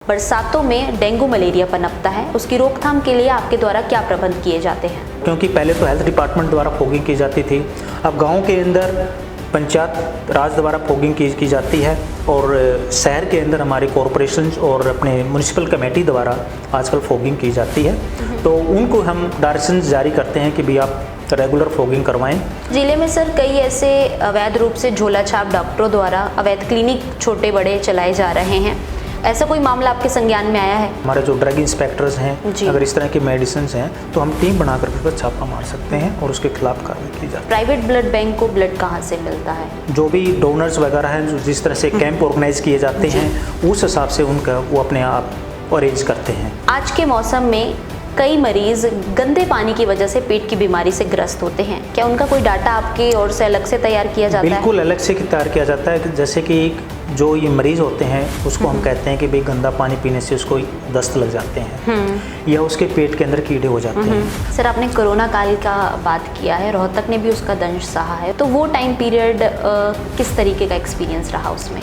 बरसातों में dengue malaria पनपता है, उसकी रोकथाम के लिए आपके द्वारा क्या प्रबंध किए जाते हैं? क्योंकि पहले तो हेल्थ डिपार्टमेंट द्वारा फॉगिंग की जाती थी, अब गांव के अंदर पंचायत राज द्वारा फॉगिंग की जाती है और शहर के अंदर हमारे कॉरपोरेशन और अपने म्यूनिसिपल कमेटी द्वारा आजकल फॉगिंग की जाती है। तो उनको हम डायरेक्शन जारी करते हैं कि भाई आप रेगुलर फॉगिंग करवाएं। जिले में सर कई ऐसे अवैध रूप से झोला छाप डॉक्टरों द्वारा अवैध क्लिनिक छोटे बड़े चलाए जा रहे हैं, ऐसा कोई मामला आपके संज्ञान में आया है? हमारे जो ड्रग इंस्पेक्टर्स हैं, अगर इस तरह की मेडिसिन हैं तो हम टीम बनाकर उस पर छापा मार सकते हैं और उसके खिलाफ कार्रवाई की जाती है। प्राइवेट ब्लड बैंक को ब्लड कहाँ से मिलता है? जो भी डोनर्स वगैरह हैं, जो जिस तरह से कैंप ऑर्गेनाइज किए जाते हैं उस हिसाब से उनका वो अपने आप अरेंज करते हैं। आज के मौसम में कई मरीज गंदे पानी की वजह से पेट की बीमारी से ग्रस्त होते हैं, क्या उनका कोई डाटा आपकी ओर से अलग से तैयार किया जाता है? बिल्कुल अलग से तैयार किया जाता है। जैसे कि जो ये मरीज होते हैं उसको हम कहते हैं कि भाई गंदा पानी पीने से उसको दस्त लग जाते हैं या उसके पेट के अंदर कीड़े हो जाते हैं। सर, आपने कोरोना काल का बात किया है, रोहतक ने भी उसका दंश सहा है, तो वो टाइम पीरियड किस तरीके का एक्सपीरियंस रहा उसमें?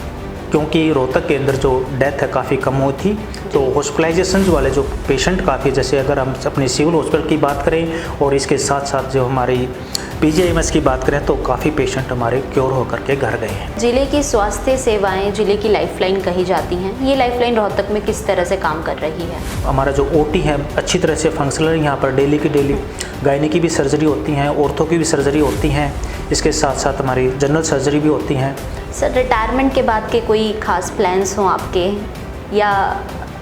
क्योंकि रोहतक के अंदर जो डेथ है काफ़ी कम हुई थी, तो हॉस्पिटलाइजेशन वाले जो पेशेंट काफ़ी, जैसे अगर हम अपने सिविल हॉस्पिटल की बात करें और इसके साथ साथ जो हमारी पीजीआईएमएस की बात करें तो काफ़ी पेशेंट हमारे क्योर होकर के घर गए हैं। जिले की स्वास्थ्य सेवाएं जिले की लाइफलाइन कही जाती हैं, ये लाइफलाइन रोहतक में किस तरह से काम कर रही है? हमारा जो ओटी है अच्छी तरह से फंक्शनल है। यहाँ पर डेली की डेली गायनी की भी सर्जरी होती हैं, ऑर्थो की भी सर्जरी होती हैं, इसके साथ साथ हमारी जनरल सर्जरी भी होती हैं। सर, रिटायरमेंट के बाद के कोई खास प्लान्स हों आपके, या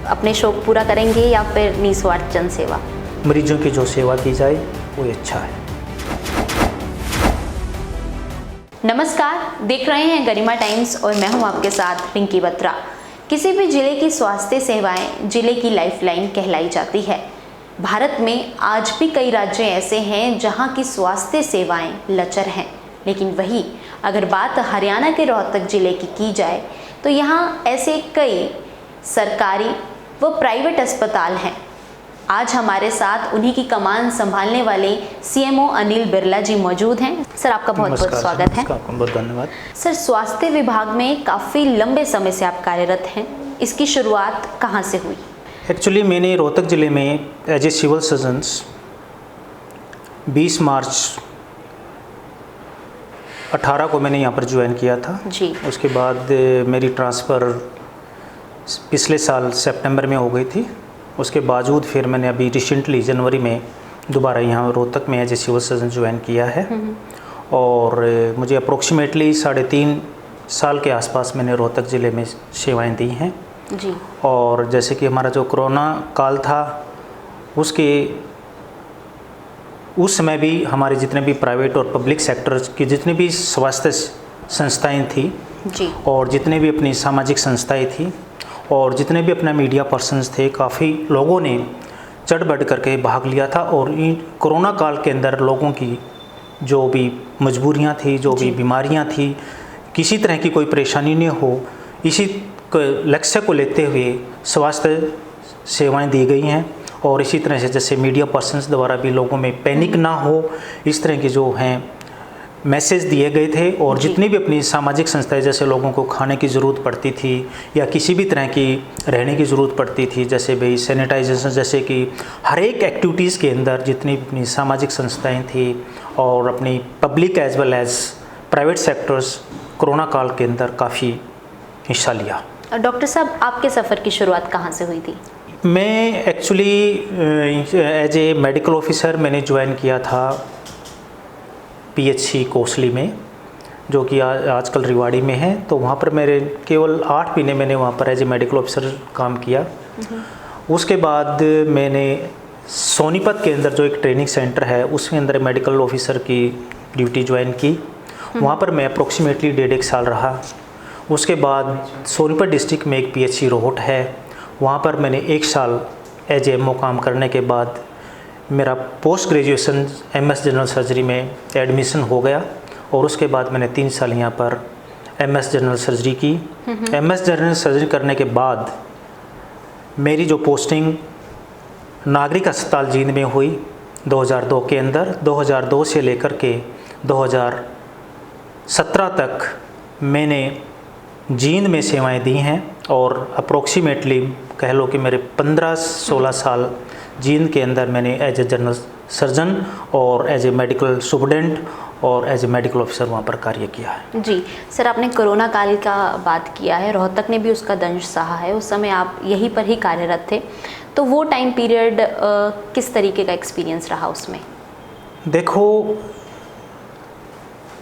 अपने शौक पूरा करेंगे या फिर निस्वार्थ जन सेवा? मरीजों की जो सेवा की जाए वो अच्छा है। नमस्कार, देख रहे हैं गरिमा टाइम्स और मैं हूं आपके साथ पिंकी बत्रा। किसी भी जिले की स्वास्थ्य सेवाएं जिले की लाइफलाइन कहलाई जाती है। भारत में आज भी कई राज्य ऐसे हैं जहां की स्वास्थ्य सेवाएं लचर हैं, लेकिन वही अगर बात हरियाणा के रोहतक जिले की जाए तो यहाँ ऐसे कई सरकारी व प्राइवेट अस्पताल हैं। आज हमारे साथ उन्हीं की कमान संभालने वाले सीएमओ अनिल बिरला जी मौजूद हैं। सर, आपका बहुत बहुत स्वागत है। आपका बहुत धन्यवाद। सर, स्वास्थ्य विभाग में काफ़ी लंबे समय से आप कार्यरत हैं, इसकी शुरुआत कहाँ से हुई? एक्चुअली मैंने रोहतक ज़िले में एज ए सिविल सर्जन्स 20 मार्च 18 को मैंने यहाँ पर ज्वाइन किया था जी। उसके बाद मेरी ट्रांसफ़र पिछले साल सितंबर में हो गई थी। उसके बावजूद फिर मैंने अभी रिसेंटली जनवरी में दोबारा यहाँ रोहतक में as a civil surgeon join किया है और मुझे अप्रोक्सीमेटली 3.5 साल के आसपास मैंने रोहतक ज़िले में सेवाएं दी हैं जी। और जैसे कि हमारा जो कोरोना काल था उस समय भी हमारे जितने भी प्राइवेट और पब्लिक सेक्टर की जितनी भी स्वास्थ्य संस्थाएं थी जी और जितने भी अपनी सामाजिक संस्थाएं थी और जितने भी अपना मीडिया पर्सन्स थे, काफ़ी लोगों ने चढ़ बढ़ करके भाग लिया था और इन कोरोना काल के अंदर लोगों की जो भी मजबूरियां थी, जो भी बीमारियां थी, किसी तरह की कोई परेशानी नहीं हो, इसी लक्ष्य को लेते हुए स्वास्थ्य सेवाएं दी गई हैं और इसी तरह से जैसे मीडिया पर्सन्स द्वारा भी लोगों में पैनिक ना हो, इस तरह के जो हैं मैसेज दिए गए थे और जितनी भी अपनी सामाजिक संस्थाएं, जैसे लोगों को खाने की ज़रूरत पड़ती थी या किसी भी तरह की रहने की ज़रूरत पड़ती थी, जैसे भाई सैनिटाइजेशन, जैसे कि हर एक एक्टिविटीज़ के अंदर जितनी भी अपनी सामाजिक संस्थाएं थी और अपनी public as well as private sectors corona काल के अंदर काफ़ी हिस्सा लिया। डॉक्टर साहब, आपके सफ़र की शुरुआत कहाँ से हुई थी? मैं actually as a medical officer मैंने ज्वाइन किया था PHC कोसली में, जो कि आजकल रिवाड़ी में है। तो वहाँ पर मेरे केवल 8 महीने मैंने वहाँ पर एज ए मेडिकल ऑफिसर काम किया। उसके बाद मैंने सोनीपत के अंदर जो एक ट्रेनिंग सेंटर है उसके अंदर मेडिकल ऑफिसर की ड्यूटी ज्वाइन की। वहाँ पर मैं अप्रोक्सीमेटली 1.5 साल रहा। उसके बाद सोनीपत डिस्ट्रिक्ट में एक PHC रोहट है, वहाँ पर मैंने 1 साल एज ए MO काम करने के बाद मेरा post graduation MS general surgery में एडमिशन हो गया और उसके बाद मैंने 3 साल यहाँ पर MS जनरल सर्जरी की। MS जनरल सर्जरी करने के बाद मेरी जो पोस्टिंग नागरिक अस्पताल जींद में हुई 2002 के अंदर। 2002 से लेकर के 2017 तक मैंने जींद में सेवाएं दी हैं और अप्रोक्सीमेटली कह लो कि मेरे 15-16 साल जींद के अंदर मैंने एज ए जनरल सर्जन और एज ए मेडिकल सुपरडेंट और एज ए मेडिकल ऑफिसर वहाँ पर कार्य किया है। जी सर, आपने कोरोना काल का बात किया है, रोहतक ने भी उसका दंश सहा है, उस समय आप यहीं पर ही कार्यरत थे, तो वो टाइम पीरियड किस तरीके का एक्सपीरियंस रहा उसमें? देखो,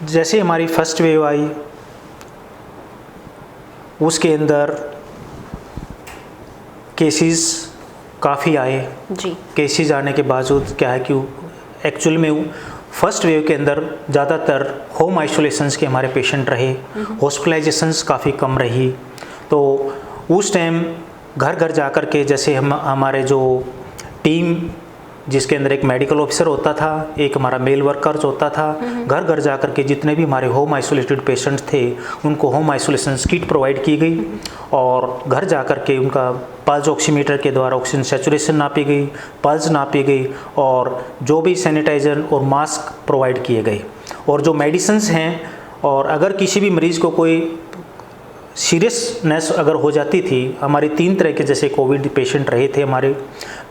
जैसे हमारी फर्स्ट वेव आई उसके अंदर केसेस काफ़ी आए जी। केसेस आने के बावजूद क्या है कि एक्चुअल में फर्स्ट वेव के अंदर ज़्यादातर होम आइसोलेशंस के हमारे पेशेंट रहे, हॉस्पिटलाइजेशंस काफ़ी कम रही। तो उस टाइम घर घर जा कर के जैसे हमारे जो टीम जिसके अंदर एक मेडिकल ऑफिसर होता था, एक हमारा मेल वर्कर्स होता था, घर घर जा कर के जितने भी हमारे होम आइसोलेटेड पेशेंट्स थे उनको होम आइसोलेशन किट प्रोवाइड की गई और घर जा कर के उनका पल्स ऑक्सीमीटर के द्वारा ऑक्सीजन सैचुरेशन नापी गई, पल्स नापी गई और जो भी सैनिटाइज़र और मास्क प्रोवाइड किए गए। और जो मेडिसिन्स हैं, और अगर किसी भी मरीज़ को कोई सीरियसनेस अगर हो जाती थी, हमारे 3 तरह के जैसे कोविड पेशेंट रहे थे हमारे,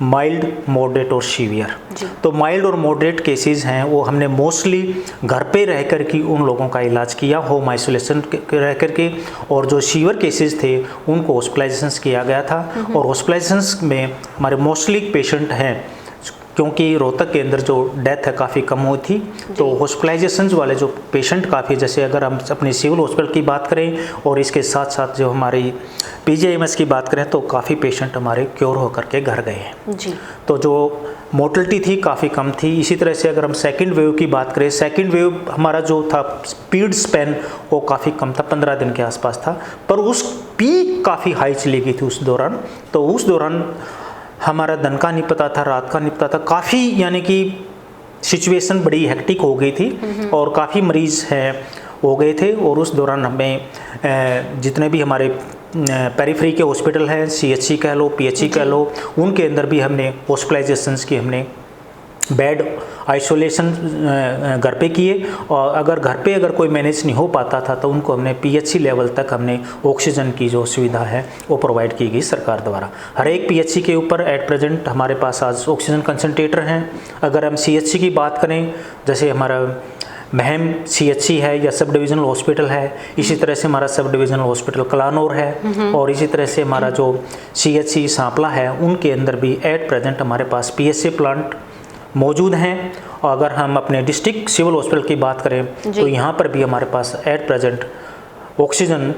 माइल्ड, मॉडरेट और सीवियर। तो माइल्ड और मॉडरेट केसेस हैं वो हमने मोस्टली घर पे रह कर के उन लोगों का इलाज किया, होम आइसोलेशन रह कर के। और जो सीवियर केसेस थे उनको हॉस्पिटलाइजेशन किया गया था। और हॉस्पिटलाइजेशन में हमारे मोस्टली पेशेंट हैं, क्योंकि रोहतक के अंदर जो डेथ है काफ़ी कम हुई थी, तो हॉस्पिटलाइजेशंस वाले जो पेशेंट काफ़ी, जैसे अगर हम अपनी सिविल हॉस्पिटल की बात करें और इसके साथ साथ जो हमारी पीजीआईएमएस की बात करें तो काफ़ी पेशेंट हमारे क्योर होकर के घर गए हैं जी। तो जो मोर्टलिटी थी काफ़ी कम थी। इसी तरह से अगर हम सेकंड वेव की बात करें, सेकंड वेव हमारा जो था स्पीड स्पैन वो काफ़ी कम था, 15 दिन के आसपास था, पर उस पीक काफ़ी हाई चली गई थी उस दौरान। तो उस दौरान हमारा दिन का नहीं पता था, रात का नहीं पता था, काफ़ी यानी कि सिचुएशन बड़ी हेक्टिक हो गई थी और काफ़ी मरीज़ हैं हो गए थे। और उस दौरान हमें जितने भी हमारे पेरिफेरी के हॉस्पिटल हैं, सीएचसी कह लो, पीएचसी कह लो, उनके अंदर भी हमने हॉस्पिटलाइजेशंस की हमने बेड आइसोलेशन घर पे किए। और अगर घर पे अगर कोई मैनेज नहीं हो पाता था तो उनको हमने पीएचसी लेवल तक हमने ऑक्सीजन की जो सुविधा है वो प्रोवाइड की गई सरकार द्वारा। हर एक पीएचसी के ऊपर एट प्रेजेंट हमारे पास आज ऑक्सीजन कंसंट्रेटर हैं। अगर हम सीएचसी की बात करें, जैसे हमारा महम सीएचसी है या सब डिविजनल हॉस्पिटल है, इसी तरह से हमारा सब डिविजनल हॉस्पिटल कलानौर है, और इसी तरह से हमारा जो सीएचसी सांपला है उनके अंदर भी एट प्रेजेंट हमारे पास पीएसए प्लांट मौजूद हैं। और अगर हम अपने डिस्ट्रिक्ट सिविल हॉस्पिटल की बात करें तो यहाँ पर भी हमारे पास एट प्रेजेंट ऑक्सीजन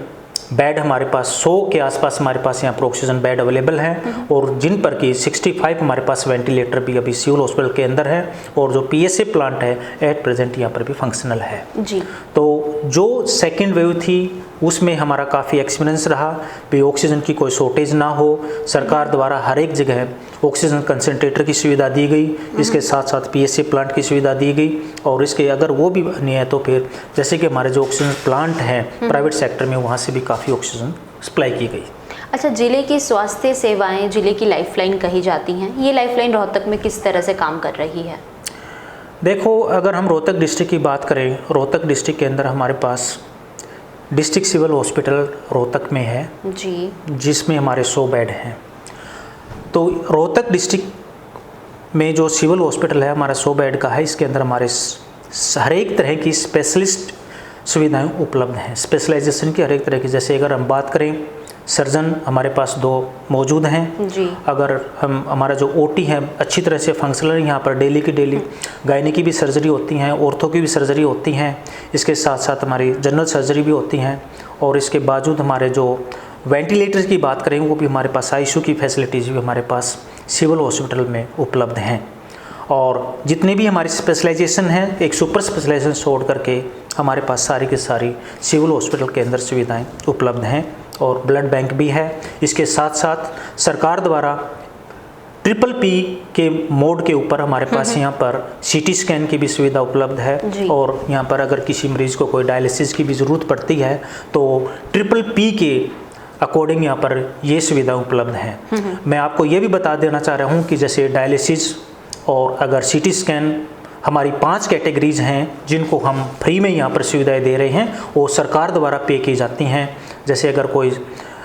बेड हमारे पास 100 के आसपास हमारे पास यहाँ पर ऑक्सीजन बेड अवेलेबल हैं, और जिन पर कि 65 हमारे पास वेंटिलेटर भी अभी सिविल हॉस्पिटल के अंदर है, और जो पीएसए प्लांट है एट प्रेजेंट यहाँ पर भी फंक्शनल है जी। तो जो सेकेंड वेव थी उसमें हमारा काफ़ी एक्सपीरियंस रहा भी ऑक्सीजन की कोई शॉर्टेज ना हो। सरकार द्वारा हर एक जगह ऑक्सीजन कंसंट्रेटर की सुविधा दी गई, इसके साथ साथ पीएसए प्लांट की सुविधा दी गई। और इसके अगर वो भी नहीं है तो फिर जैसे कि हमारे जो ऑक्सीजन प्लांट हैं प्राइवेट सेक्टर में, वहाँ से भी काफ़ी ऑक्सीजन सप्लाई की गई। अच्छा, ज़िले की स्वास्थ्य सेवाएं ज़िले की लाइफलाइन कही जाती हैं, ये लाइफलाइन रोहतक में किस तरह से काम कर रही है? देखो, अगर हम रोहतक डिस्ट्रिक्ट की बात करें, रोहतक डिस्ट्रिक्ट के अंदर हमारे पास डिस्ट्रिक्ट सिविल हॉस्पिटल रोहतक में है जी, जिसमें हमारे 100 बेड हैं। तो रोहतक डिस्ट्रिक्ट में जो सिविल हॉस्पिटल है हमारा 100 बेड का है, इसके अंदर हमारे हर एक तरह की स्पेशलिस्ट सुविधाएं उपलब्ध हैं, स्पेशलाइजेशन की हर एक तरह की। जैसे अगर हम बात करें, सर्जन हमारे पास 2 मौजूद हैं जी। अगर हम हमारा जो ओटी है अच्छी तरह से फंक्शनल, यहाँ पर डेली की डेली गायनी की भी सर्जरी होती हैं, ऑर्थो की भी सर्जरी होती हैं, इसके साथ साथ हमारी जनरल सर्जरी भी होती हैं। और इसके बावजूद हमारे जो वेंटिलेटर्स की बात करें वो भी हमारे पास, आईसीयू की फैसिलिटीज़ भी हमारे पास सिविल हॉस्पिटल में उपलब्ध हैं। और जितने भी हमारी स्पेशलाइजेशन हैं, एक सुपर स्पेशलाइजेशन छोड़ करके हमारे पास सारी की सारी सिविल हॉस्पिटल के अंदर सुविधाएं उपलब्ध हैं। और ब्लड बैंक भी है। इसके साथ साथ सरकार द्वारा PPP के मोड के ऊपर हमारे पास यहाँ पर सीटी स्कैन की भी सुविधा उपलब्ध है। और यहाँ पर अगर किसी मरीज़ को कोई डायलिसिस की भी ज़रूरत पड़ती है तो PPP के अकॉर्डिंग यहाँ पर ये सुविधा उपलब्ध है। मैं आपको ये भी बता देना चाह रहा हूँ कि जैसे डायलिसिस और अगर सीटी स्कैन, हमारी 5 कैटेगरीज हैं जिनको हम फ्री में यहाँ पर सुविधाएं दे रहे हैं, वो सरकार द्वारा पे की जाती हैं। जैसे अगर कोई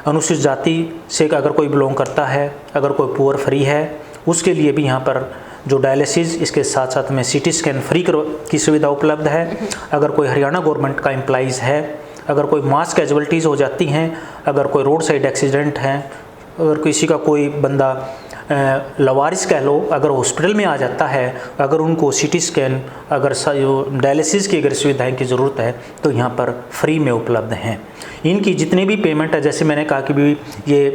अनुसूचित जाति से अगर कोई बिलोंग करता है, अगर कोई पुअर फ्री है, उसके लिए भी यहाँ पर जो डायलिसिस, इसके साथ साथ में सीटी स्कैन फ्री की सुविधा उपलब्ध है। अगर कोई हरियाणा गवर्नमेंट का एम्प्लॉइज़ है, अगर कोई मास कैजुअलिटीज़ हो जाती हैं, अगर कोई रोड साइड एक्सीडेंट हैं, अगर किसी का कोई बंदा लवारिस कह लो, अगर हॉस्पिटल में आ जाता है, अगर उनको सीटी स्कैन, अगर डायलिसिस की अगर सुविधाएं की ज़रूरत है तो यहाँ पर फ्री में उपलब्ध हैं। इनकी जितनी भी पेमेंट है, जैसे मैंने कहा कि भी ये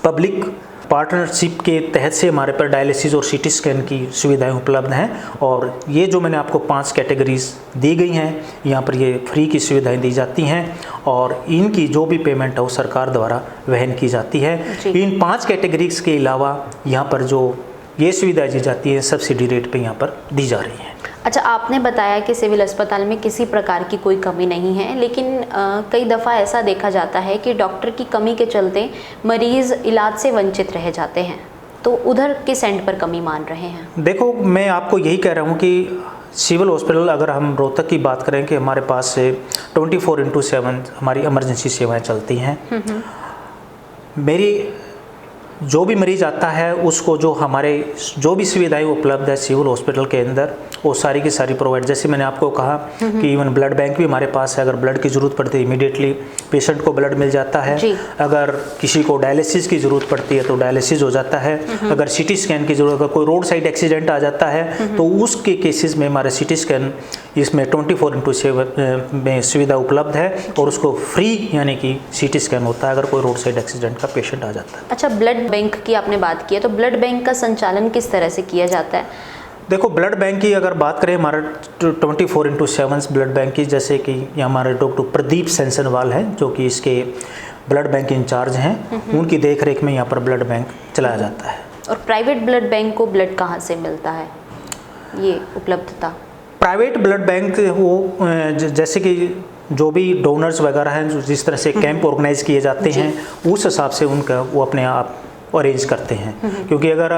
पब्लिक पार्टनरशिप के तहत से हमारे पर डायलिसिस और सीटी स्कैन की सुविधाएं उपलब्ध हैं। और ये जो मैंने आपको 5 कैटेगरीज दी गई हैं, यहाँ पर ये फ्री की सुविधाएं दी जाती हैं और इनकी जो भी पेमेंट है वो सरकार द्वारा वहन की जाती है। इन 5 कैटेगरीज के अलावा यहाँ पर जो ये सुविधाएं दी जाती है सब्सिडी रेट पे यहाँ पर दी जा रही हैं। अच्छा, आपने बताया कि सिविल अस्पताल में किसी प्रकार की कोई कमी नहीं है, लेकिन कई दफ़ा ऐसा देखा जाता है कि डॉक्टर की कमी के चलते मरीज़ इलाज से वंचित रह जाते हैं, तो उधर किस एंड पर कमी मान रहे हैं? देखो, मैं आपको यही कह रहा हूँ कि सिविल हॉस्पिटल, अगर हम रोहतक की बात करें कि हमारे पास से 24/7 हमारी इमरजेंसी सेवाएँ चलती हैं। मेरी जो भी मरीज़ आता है उसको जो हमारे जो भी सुविधाएं उपलब्ध है सिविल हॉस्पिटल के अंदर, वो सारी की सारी प्रोवाइड। जैसे मैंने आपको कहा कि इवन ब्लड बैंक भी हमारे पास है, अगर ब्लड की ज़रूरत पड़ती है इमीडिएटली पेशेंट को ब्लड मिल जाता है। अगर किसी को डायलिसिस की ज़रूरत पड़ती है तो डायलिसिस हो जाता है। अगर सीटी स्कैन की ज़रूरत, अगर कोई रोड साइड एक्सीडेंट आ जाता है तो उसके केसेस में हमारे सीटी स्कैन इसमें 24/7 में सुविधा उपलब्ध है और उसको फ्री यानी कि सीटी स्कैन होता है अगर कोई रोड साइड एक्सीडेंट का पेशेंट आ जाता है। अच्छा, ब्लड बैंक की आपने बात की है, तो ब्लड बैंक का संचालन किस तरह से किया जाता है? देखो, ब्लड बैंक की अगर बात करें, हमारा 24/7 ब्लड बैंक की, जैसे कि हमारे डॉक्टर प्रदीप सेंसनवाल हैं जो कि इसके ब्लड बैंक इंचार्ज हैं, उनकी देखरेख में यहाँ पर ब्लड बैंक चलाया जाता है। और प्राइवेट ब्लड बैंक को ब्लड कहाँ से मिलता है, ये उपलब्धता? प्राइवेट ब्लड बैंक वो जैसे कि जो भी डोनर्स वगैरह हैं, जिस तरह से कैंप ऑर्गेनाइज किए जाते हैं, उस हिसाब से उनका वो अपने आप अरेंज करते हैं। क्योंकि अगर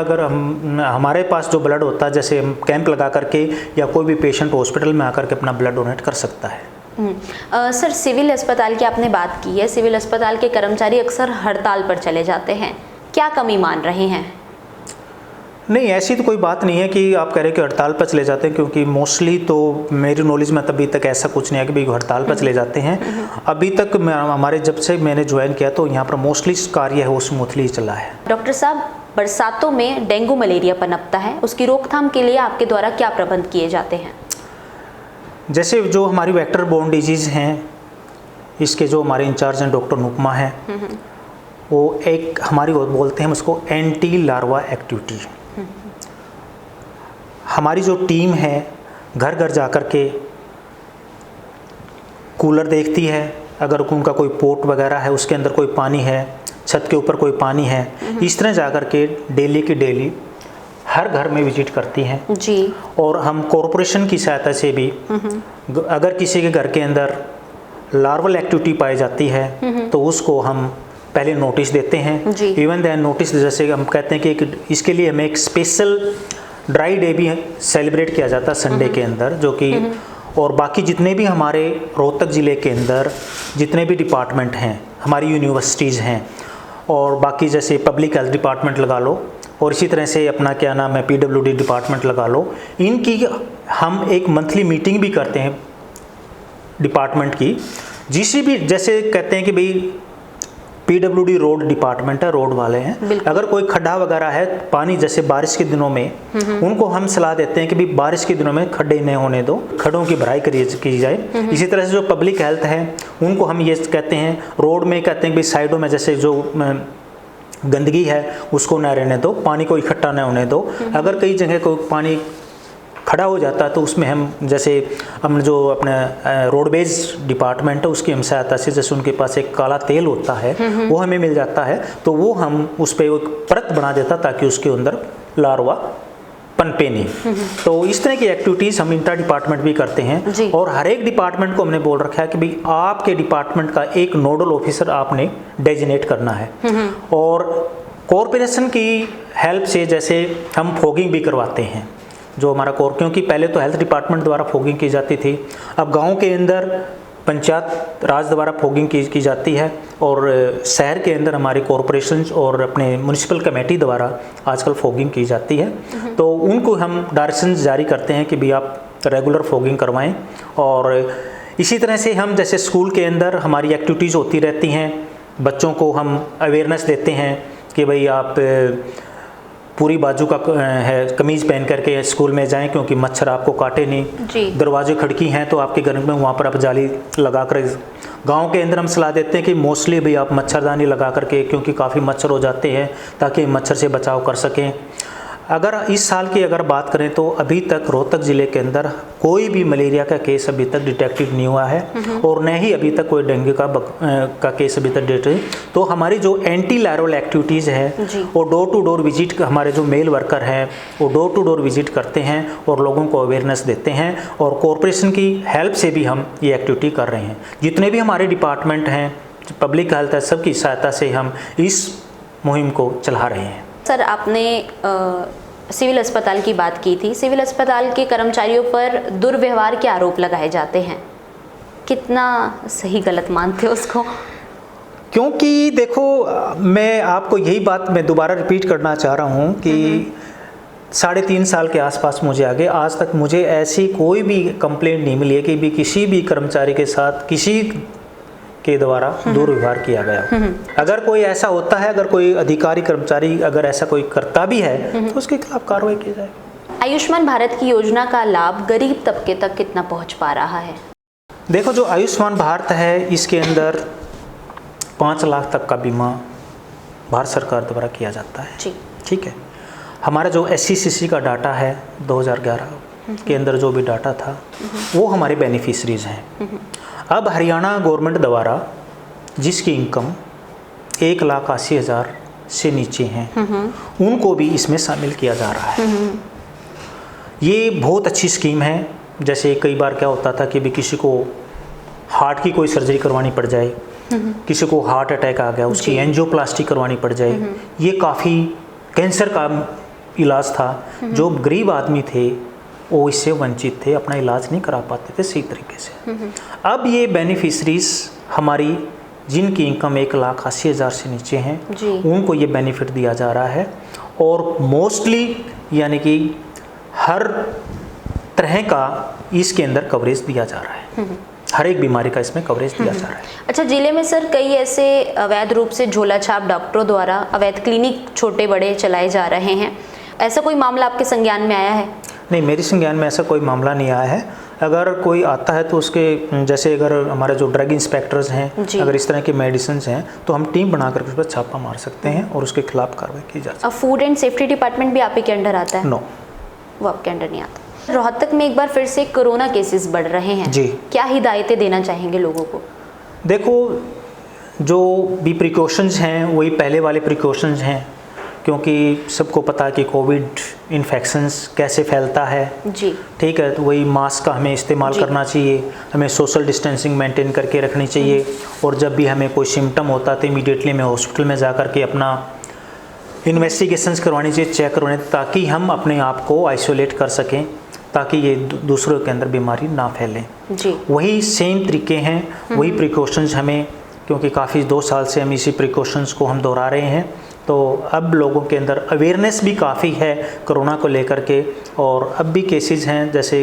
हमारे पास जो ब्लड होता है, जैसे हम कैंप लगा करके या कोई भी पेशेंट हॉस्पिटल में आकर के अपना ब्लड डोनेट कर सकता है। सर, सिविल अस्पताल की आपने बात की है, सिविल अस्पताल के कर्मचारी अक्सर हड़ताल पर चले जाते हैं, क्या कमी मान रहे हैं? नहीं, ऐसी तो कोई बात नहीं है कि आप कह रहे हैं कि हड़ताल पर चले जाते हैं, क्योंकि मोस्टली तो मेरी नॉलेज में अभी तक ऐसा कुछ नहीं है कि भाई हड़ताल पर चले जाते हैं। अभी तक हमारे जब से मैंने ज्वाइन किया तो यहाँ पर मोस्टली कार्य है वो स्मूथली चला है। डॉक्टर साहब, बरसातों में डेंगू मलेरिया पनपता है, उसकी रोकथाम के लिए आपके द्वारा क्या प्रबंध किए जाते हैं? जैसे जो हमारी वेक्टर बोर्न डिजीज़ हैं, इसके जो हमारे इंचार्ज हैं डॉक्टर नुकमा हैं, वो एक हमारी बोलते हैं उसको एंटी लार्वा एक्टिविटी। हमारी जो टीम है घर घर जा कर के कूलर देखती है, अगर उनका कोई पोट वगैरह है उसके अंदर कोई पानी है, छत के ऊपर कोई पानी है, इस तरह जा कर के डेली की डेली हर घर में विजिट करती हैं जी। और हम कॉरपोरेशन की सहायता से भी अगर किसी के घर के अंदर लार्वल एक्टिविटी पाई जाती है तो उसको हम पहले नोटिस देते हैं। इवन देन नोटिस, जैसे हम कहते हैं कि इसके लिए हमें एक स्पेशल ड्राई डे भी सेलिब्रेट किया जाता है संडे के अंदर, जो कि और बाकी जितने भी हमारे रोहतक ज़िले के अंदर जितने भी डिपार्टमेंट हैं, हमारी यूनिवर्सिटीज़ हैं और बाकी जैसे पब्लिक हेल्थ डिपार्टमेंट लगा लो और इसी तरह से अपना क्या नाम है PWD डिपार्टमेंट लगा लो, इनकी हम एक मंथली मीटिंग भी करते हैं डिपार्टमेंट की। जिसे भी जैसे कहते हैं कि भाई PWD रोड डिपार्टमेंट है, रोड वाले हैं, अगर कोई खड्डा वगैरह है, पानी जैसे बारिश के दिनों में उनको हम सलाह देते हैं कि भाई बारिश के दिनों में खड्डे नहीं होने दो, खड्डों की भराई की जाए। इसी तरह से जो पब्लिक हेल्थ है उनको हम ये कहते हैं, रोड में कहते हैं कि साइडों में जैसे जो गंदगी है उसको न रहने दो, पानी को इकट्ठा न होने दो। अगर कई जगह कोई पानी खड़ा हो जाता है तो उसमें हम जैसे हम जो अपने रोडवेज डिपार्टमेंट है उसकी हम सहायता से, जैसे उनके पास एक काला तेल होता है वो हमें मिल जाता है, तो वो हम उस पर एक परत बना देता ताकि उसके अंदर लार्वा पनपे नहीं। तो इस तरह की एक्टिविटीज़ हम इंटर डिपार्टमेंट भी करते हैं और हर एक डिपार्टमेंट को हमने बोल रखा है कि भाई आपके डिपार्टमेंट का एक नोडल ऑफिसर आपने डेजिनेट करना है। और कॉरपोरेशन की हेल्प से जैसे हम फॉगिंग भी करवाते हैं, जो हमारा क्योंकि पहले तो हेल्थ डिपार्टमेंट द्वारा फॉगिंग की जाती थी, अब गांव के अंदर पंचायत राज द्वारा फॉगिंग की जाती है और शहर के अंदर हमारे कॉरपोरेशंस और अपने म्यूनिसिपल कमेटी द्वारा आजकल फॉगिंग की जाती है। तो उनको हम डायरेक्शंस जारी करते हैं कि भी आप रेगुलर फॉगिंग करवाएं। और इसी तरह से हम जैसे स्कूल के अंदर हमारी एक्टिविटीज़ होती रहती हैं, बच्चों को हम अवेयरनेस देते हैं कि भाई आप पूरी बाजू का है कमीज़ पहन करके स्कूल में जाएं क्योंकि मच्छर आपको काटे नहीं। दरवाजे खिड़की हैं तो आपके घर में वहाँ पर आप जाली लगा कर, गाँव के अंदर हम सलाह देते हैं कि मोस्टली भी आप मच्छरदानी लगा करके, क्योंकि काफ़ी मच्छर हो जाते हैं, ताकि मच्छर से बचाव कर सकें। अगर इस साल की अगर बात करें तो अभी तक रोहतक ज़िले के अंदर कोई भी मलेरिया का केस अभी तक डिटेक्टिव नहीं हुआ है और न ही अभी तक कोई डेंगू का केस अभी तक डिटेक्टिव। तो हमारी जो एंटी लायरल एक्टिविटीज़ है वो डोर टू डोर विजिट, हमारे जो मेल वर्कर हैं वो डोर टू डोर विजिट करते हैं और लोगों को अवेयरनेस देते हैं। और कॉरपोरेशन की हेल्प से भी हम ये एक्टिविटी कर रहे हैं। जितने भी हमारे डिपार्टमेंट हैं, पब्लिक हेल्थ है, सबकी सहायता से हम इस मुहिम को चला रहे हैं। सर, आपने सिविल अस्पताल की बात की थी। सिविल अस्पताल के कर्मचारियों पर दुर्व्यवहार के आरोप लगाए जाते हैं, कितना सही गलत मानते हो उसको? क्योंकि देखो, मैं आपको यही बात मैं दोबारा रिपीट करना चाह रहा हूँ कि 3.5 साल के आसपास मुझे आगे आज तक मुझे ऐसी कोई भी कंप्लेंट नहीं मिली है कि भी किसी भी कर्मचारी के साथ किसी के द्वारा दुर्व्यवहार किया गया। अगर कोई ऐसा होता है, अगर कोई अधिकारी कर्मचारी अगर ऐसा कोई करता भी है तो उसके खिलाफ कार्रवाई की जाए। आयुष्मान भारत की योजना का लाभ गरीब तबके तक कितना पहुंच पा रहा है? देखो, जो आयुष्मान भारत है इसके अंदर 5 लाख तक का बीमा भारत सरकार द्वारा किया जाता है जी। ठीक है। हमारा जो SCCC का डाटा है 2011 के अंदर जो भी डाटा था वो हमारे बेनिफिशरीज हैं। अब हरियाणा गवर्नमेंट द्वारा जिसकी इनकम 1,80,000 से नीचे हैं उनको भी इसमें शामिल किया जा रहा है। ये बहुत अच्छी स्कीम है। जैसे कई बार क्या होता था कि भी किसी को हार्ट की कोई सर्जरी करवानी पड़ जाए, किसी को हार्ट अटैक आ गया, उसकी एंजियोप्लास्टी करवानी पड़ जाए, ये काफ़ी कैंसर का इलाज था। जो गरीब आदमी थे वो इससे वंचित थे, अपना इलाज नहीं करा पाते थे सही तरीके से। अब ये बेनिफिशरीज हमारी जिनकी इनकम 1,80,000 से नीचे हैं उनको ये बेनिफिट दिया जा रहा है। और मोस्टली यानी कि हर तरह का इसके अंदर कवरेज दिया जा रहा है, हर एक बीमारी का इसमें कवरेज दिया जा रहा है। अच्छा, जिले में सर कई ऐसे अवैध रूप से झोला छाप डॉक्टरों द्वारा अवैध क्लिनिक छोटे बड़े चलाए जा रहे हैं, ऐसा कोई मामला आपके संज्ञान में आया है? नहीं, मेरे संज्ञान में ऐसा कोई मामला नहीं आया है। अगर कोई आता है तो उसके जैसे अगर हमारे जो ड्रग इंस्पेक्टर्स हैं, अगर इस तरह के मेडिसिन हैं तो हम टीम बनाकर उस पर छापा मार सकते हैं और उसके खिलाफ कार्रवाई की जा सकती है। फूड एंड सेफ्टी डिपार्टमेंट भी आप ही के अंडर आता है? नो, वो आपके अंडर नहीं आता। रोहतक में एक बार फिर से कोरोना केसेस बढ़ रहे हैं जी, क्या हिदायतें देना चाहेंगे लोगों को? देखो, जो भी प्रिकॉशंस हैं वही पहले वाले प्रिकॉशंस हैं, क्योंकि सबको पता है कि कोविड इन्फेक्शंस कैसे फैलता है जी, ठीक है। तो वही मास्क का हमें इस्तेमाल करना चाहिए, हमें सोशल डिस्टेंसिंग मेंटेन करके रखनी चाहिए। और जब भी हमें कोई सिम्टम होता है तो इमीडिएटली हमें हॉस्पिटल में जा कर के अपना इन्वेस्टिगेशंस करवानी चाहिए, चेक करवाने, ताकि हम अपने आप को आइसोलेट कर सकें, ताकि ये दूसरों के अंदर बीमारी ना फैले जी। वही सेम तरीके हैं, वही प्रिकॉशंस हमें, क्योंकि काफ़ी 2 साल से हम इसी प्रिकॉशंस को हम दोहरा रहे हैं। तो अब लोगों के अंदर अवेयरनेस भी काफ़ी है कोरोना को लेकर के। और अब भी केसेस हैं, जैसे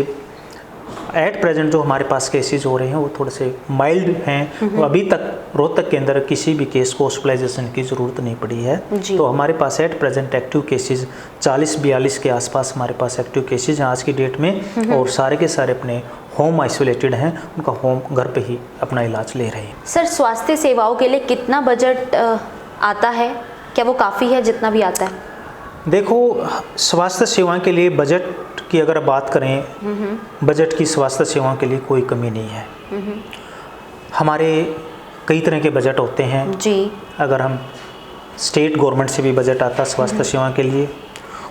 एट प्रेजेंट जो हमारे पास केसेस हो रहे हैं वो थोड़े से माइल्ड हैं। वो अभी तक रोहतक के अंदर किसी भी केस को हॉस्पिटलाइजेशन की ज़रूरत नहीं पड़ी है। तो हमारे पास एट प्रेजेंट एक्टिव केसेस 40-42 के आसपास हमारे पास एक्टिव केसेस हैं आज की डेट में। और सारे के सारे अपने होम आइसोलेटेड हैं, उनका होम घर पे ही अपना इलाज ले रहे हैं। सर, स्वास्थ्य सेवाओं के लिए कितना बजट आता है? क्या वो काफ़ी है जितना भी आता है? देखो, स्वास्थ्य सेवाओं के लिए बजट की अगर बात करें, बजट की स्वास्थ्य सेवाओं के लिए कोई कमी नहीं है। हमारे कई तरह के बजट होते हैं जी। अगर हम स्टेट गवर्नमेंट से भी बजट आता है स्वास्थ्य सेवाओं के लिए,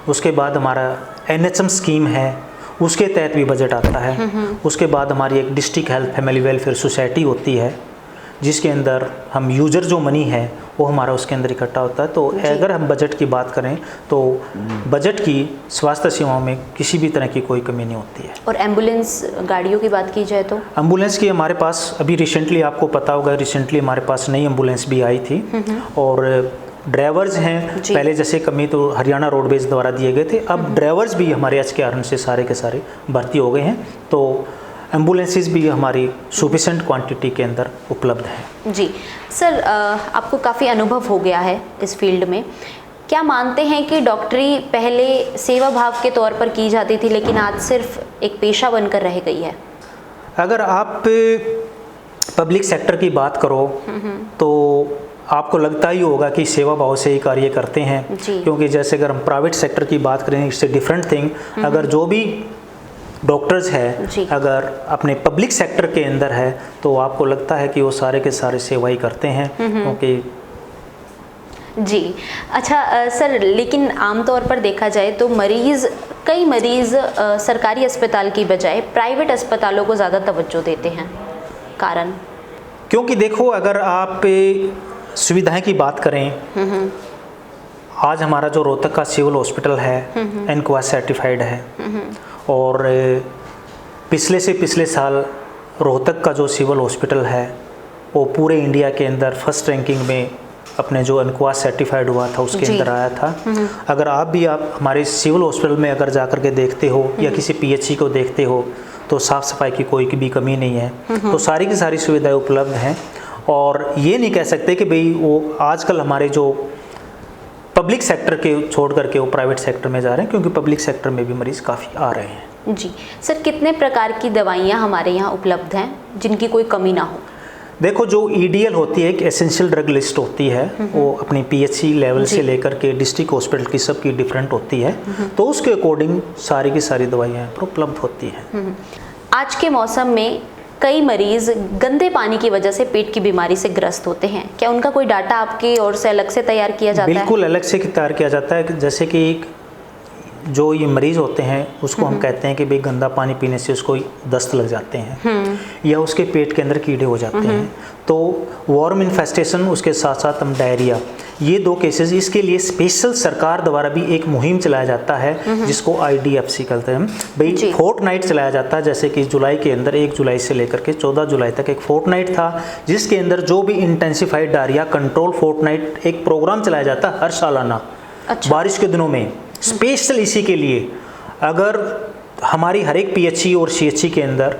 उसके बाद हमारा NHM स्कीम है उसके तहत भी बजट आता है। उसके बाद हमारी एक district health family welfare society होती है जिसके अंदर हम यूज़र जो मनी है वो हमारा उसके अंदर इकट्ठा होता है। तो अगर हम बजट की बात करें तो बजट की स्वास्थ्य सेवाओं में किसी भी तरह की कोई कमी नहीं होती है। और एम्बुलेंस गाड़ियों की बात की जाए तो एम्बुलेंस की हमारे पास अभी रिसेंटली, आपको पता होगा, रिसेंटली हमारे पास नई एम्बुलेंस भी आई थी। और ड्राइवर्स हैं, पहले जैसे कमी तो हरियाणा रोडवेज द्वारा दिए गए थे, अब ड्राइवर्स भी हमारे HKRN से सारे के सारे भर्ती हो गए हैं। तो एम्बुलेंसेस भी हमारी सफिशेंट क्वांटिटी के अंदर उपलब्ध हैं। जी सर, आपको काफ़ी अनुभव हो गया है इस फील्ड में। क्या मानते हैं कि डॉक्टरी पहले सेवा भाव के तौर पर की जाती थी लेकिन आज सिर्फ एक पेशा बनकर रह गई है? अगर आप पब्लिक सेक्टर की बात करो तो आपको लगता ही होगा कि सेवा भाव से ही कार्य करते हैं, क्योंकि जैसे अगर हम प्राइवेट सेक्टर की बात करें, इट्स ए डिफरेंट थिंग। अगर जो भी डॉक्टर्स है अगर अपने पब्लिक सेक्टर के अंदर है तो आपको लगता है कि वो सारे के सारे सेवा ही करते हैं, क्योंकि जी। अच्छा सर, लेकिन आमतौर पर देखा जाए तो कई मरीज़ सरकारी अस्पताल की बजाय प्राइवेट अस्पतालों को ज़्यादा तवज्जो देते हैं, कारण? क्योंकि देखो, अगर आप सुविधाएं की बात करें, आज हमारा जो रोहतक का सिविल हॉस्पिटल है NAQUA सर्टिफाइड है, और पिछले से पिछले साल रोहतक का जो सिविल हॉस्पिटल है वो पूरे इंडिया के अंदर फर्स्ट रैंकिंग में अपने जो NAQUA सर्टिफाइड हुआ था उसके अंदर आया था। अगर आप हमारे सिविल हॉस्पिटल में अगर जाकर के देखते हो या किसी PHC को देखते हो तो साफ़ सफाई की कोई भी कमी नहीं है। तो सारी की सारी सुविधाएं उपलब्ध हैं, और ये नहीं कह सकते कि भाई वो आजकल हमारे जो पब्लिक सेक्टर के छोड़ करके वो प्राइवेट सेक्टर में जा रहे हैं, क्योंकि पब्लिक सेक्टर में भी मरीज़ काफ़ी आ रहे हैं। जी सर, कितने प्रकार की दवाइयाँ हमारे यहाँ उपलब्ध हैं जिनकी कोई कमी ना हो? देखो, जो EDL होती है, एक एसेंशियल ड्रग लिस्ट होती है, वो अपनी PHC लेवल से लेकर के डिस्ट्रिक्ट हॉस्पिटल की सबकी डिफरेंट होती है, तो उसके अकॉर्डिंग सारी की सारी दवाइयाँ उपलब्ध होती हैं। आज के मौसम में कई मरीज गंदे पानी की वजह से पेट की बीमारी से ग्रस्त होते हैं, क्या उनका कोई डाटा आपकी ओर से अलग से तैयार किया जाता है? बिल्कुल अलग से तैयार किया जाता है। जैसे कि जो ये मरीज़ होते हैं उसको हम कहते हैं कि भाई गंदा पानी पीने से उसको दस्त लग जाते हैं या उसके पेट के अंदर कीड़े हो जाते हैं, तो वॉर्म इन्फेस्टेशन, उसके साथ साथ हम डायरिया, ये 2 केसेस, इसके लिए स्पेशल सरकार द्वारा भी एक मुहिम चलाया जाता है जिसको IDFC कहते हैं। भाई फोर्टनाइट चलाया जाता है, जैसे कि जुलाई के अंदर 1 जुलाई से लेकर के 14 जुलाई तक एक फोर्टनाइट था, जिसके अंदर जो भी इंटेंसिफाइड डायरिया कंट्रोल फोर्टनाइट एक प्रोग्राम चलाया जाता है हर सालाना। बारिश के दिनों में स्पेशल इसी के लिए, अगर हमारी हर एक PHC और CHC के अंदर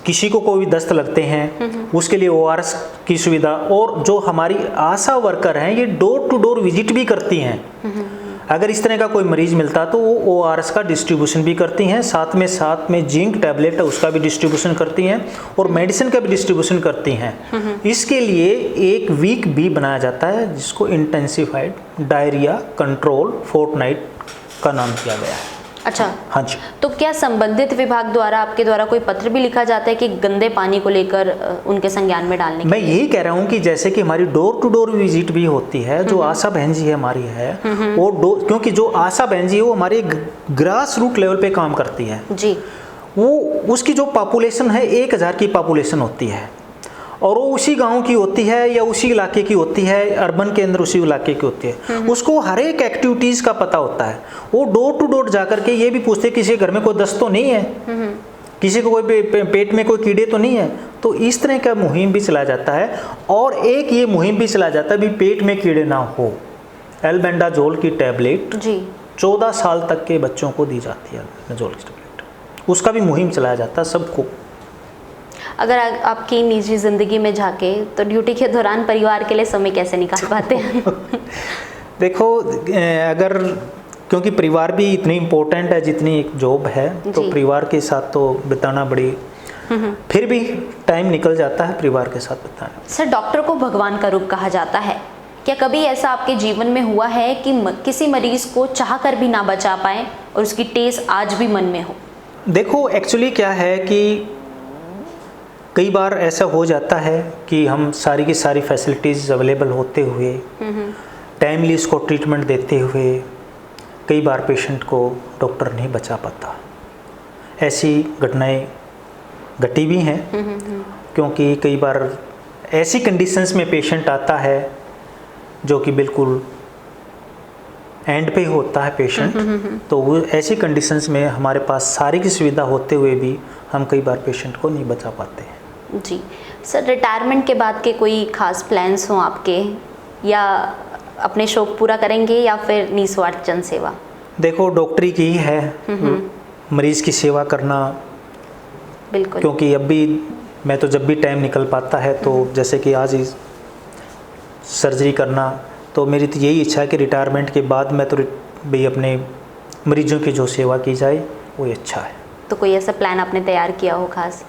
किसी को कोई भी दस्त लगते हैं उसके लिए ORS की सुविधा, और जो हमारी आशा वर्कर हैं ये डोर टू डोर विजिट भी करती हैं। अगर इस तरह का कोई मरीज मिलता तो वो ORS का डिस्ट्रीब्यूशन भी करती हैं, साथ में जिंक टैबलेट है उसका भी डिस्ट्रीब्यूशन करती हैं, और मेडिसिन का भी डिस्ट्रीब्यूशन करती हैं। इसके लिए एक वीक भी बनाया जाता है जिसको इंटेंसिफाइड डायरिया कंट्रोल फोर्टनाइट का नाम दिया गया है। अच्छा, हाँ जी। तो क्या संबंधित विभाग द्वारा आपके द्वारा कोई पत्र भी लिखा जाता है कि गंदे पानी को लेकर उनके संज्ञान में डालने के? मैं यही कह रहा हूँ कि जैसे कि हमारी डोर टू डोर विजिट भी होती है, जो आशा बहन जी है हमारी है, वो क्योंकि जो आशा बहन जी है वो हमारे ग्रास रूट लेवल पे काम करती है जी, वो उसकी जो पॉपुलेशन है 1000 की पॉपुलेशन होती है, और वो उसी गांव की होती है या उसी इलाके की होती है, अर्बन के अंदर उसी इलाके की होती है, उसको हर एक एक्टिविटीज़ का पता होता है। वो डोर टू डोर जा करके ये भी पूछते किसी के घर में कोई दस्त तो नहीं है, किसी को कोई पेट में कोई कीड़े तो नहीं है। तो इस तरह का मुहिम भी चलाया जाता है, और एक ये मुहिम भी चलाया जाता है भी पेट में कीड़े ना हो। एल्बेंडाजोल की टैबलेट जी 14 साल तक के बच्चों को दी जाती है, एल्बेंडाजोल की टैबलेट, उसका भी मुहिम चलाया जाता है सबको। अगर आपकी निजी ज़िंदगी में झांके तो ड्यूटी के दौरान परिवार के लिए समय कैसे निकाल पाते हैं? देखो, अगर क्योंकि परिवार भी इतनी इम्पोर्टेंट है जितनी एक जॉब है, तो परिवार के साथ तो बिताना बड़ी, फिर भी टाइम निकल जाता है परिवार के साथ बिताना। सर, डॉक्टर को भगवान का रूप कहा जाता है, क्या कभी ऐसा आपके जीवन में हुआ है कि किसी मरीज को चाह कर भी ना बचा पाए और उसकी टेस्ट आज भी मन में हो? देखो, एक्चुअली क्या है कि कई बार ऐसा हो जाता है कि हम सारी की सारी फैसिलिटीज़ अवेलेबल होते हुए, टाइमली इसको ट्रीटमेंट देते हुए, कई बार पेशेंट को डॉक्टर नहीं बचा पाता। ऐसी घटनाएं घटी भी हैं, क्योंकि कई बार ऐसी कंडीशंस में पेशेंट आता है जो कि बिल्कुल एंड पे होता है पेशेंट, तो वो ऐसी कंडीशंस में हमारे पास सारी की सुविधा होते हुए भी हम कई बार पेशेंट को नहीं बचा पाते हैं। जी सर, रिटायरमेंट के बाद के कोई खास प्लान्स हों आपके, या अपने शौक पूरा करेंगे या फिर निस्वार्थ जन सेवा? देखो, डॉक्टरी की ही है, मरीज़ की सेवा करना। बिल्कुल। क्योंकि अब भी मैं तो जब भी टाइम निकल पाता है तो जैसे कि आज ही सर्जरी करना, तो मेरी तो यही इच्छा है कि रिटायरमेंट के बाद मैं तो भाई अपने मरीजों की जो सेवा की जाए वो अच्छा है। तो कोई ऐसा प्लान आपने तैयार किया हो खास?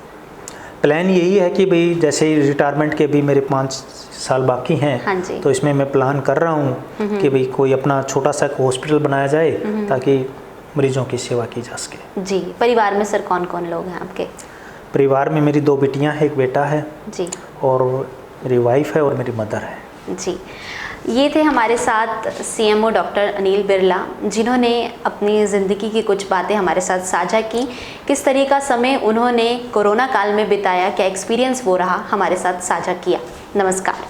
प्लान यही है कि भाई जैसे ही रिटायरमेंट के भी मेरे 5 साल बाकी हैं, हाँ जी। तो इसमें मैं प्लान कर रहा हूँ कि भाई कोई अपना छोटा सा हॉस्पिटल बनाया जाए ताकि मरीजों की सेवा की जा सके। जी, परिवार में सर कौन कौन लोग हैं आपके? परिवार में मेरी 2 बेटियाँ हैं, 1 बेटा है जी। और मेरी वाइफ है और मेरी मदर है। जी, ये थे हमारे साथ सीएमओ डॉक्टर अनिल बिरला, जिन्होंने अपनी ज़िंदगी की कुछ बातें हमारे साथ साझा की। किस तरह का समय उन्होंने कोरोना काल में बिताया, क्या एक्सपीरियंस वो रहा, हमारे साथ साझा किया। नमस्कार।